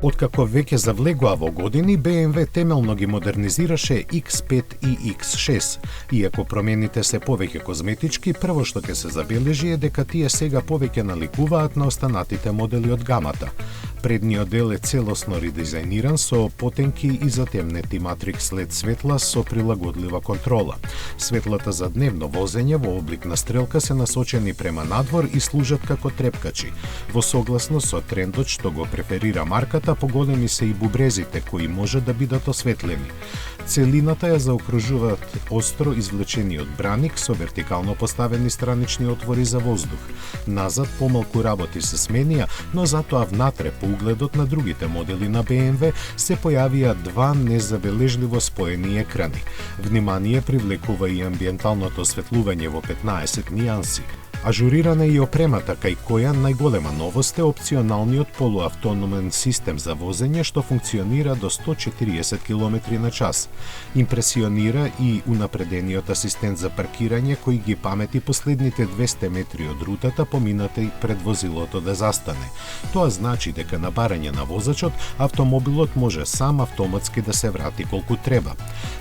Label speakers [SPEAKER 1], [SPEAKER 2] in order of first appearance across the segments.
[SPEAKER 1] Откако веќе завлегува во години, BMW темелно ги модернизираше X5 и X6. Иако промените се повеќе козметички, прво што ќе се забележи е дека тие сега повеќе наликуваат на останатите модели од гамата. Предниот дел е целосно редизајниран со потенки и затемнети матрикс LED светла со прилагодлива контрола. Светлата за дневно возење во облик на стрелка се насочени према надвор и служат како трепкачи. Во согласно со трендот што го преферира марката, поголеми се и бубрезите кои може да бидат осветлени. Целината ја заокружуваат остро извлечениот браник со вертикално поставени странични отвори за воздух. Назад помалку работи се сменија, но затоа внатре по угледот на другите модели на BMW се појавија два незабележливо споени екрани. Внимание привлекува и амбиенталното осветлување во 15 нијанси. Ажурирана е и опремата, кај која најголема новост е опционалниот полуавтономен систем за возење што функционира до 140 км на час. Импресионира и унапредениот асистент за паркирање кој ги памети последните 200 метри од рутата поминати пред возилото да застане. Тоа значи дека на барање на возачот, автомобилот може сам автоматски да се врати колку треба.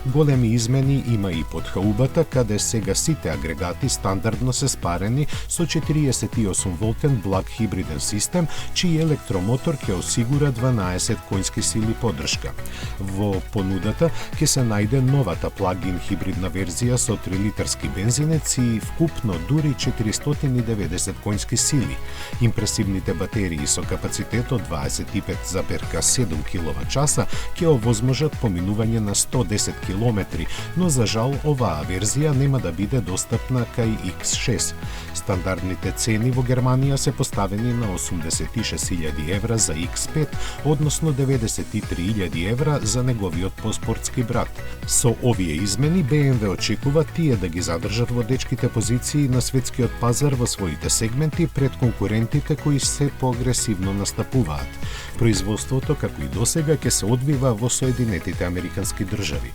[SPEAKER 1] Големи измени има и под хаубата, каде сега сите агрегати стандардно се спарени со 48 волтен благ хибриден систем, чиј електромотор ќе осигура 12 конски сили поддршка. Во понудата ќе се најде новата плагин хибридна верзија со 3-литарски бензинец и вкупно дури 490 конски сили. Импресивните батерии со капацитет од 25,7 кВт ќе овозможат поминување на 110 км, но за жал оваа верзија нема да биде достапна кај X6. Стандардните цени во Германија се поставени на 86.000 евра за X5, односно 93.000 евра за неговиот поспортски брат. Со овие измени BMW очекува тие да ги задржат водечките позиции на светскиот пазар во своите сегменти пред конкурентите кои се поагресивно настапуваат. Производството, како и досега, ќе се одвива во Соединетите Американски држави.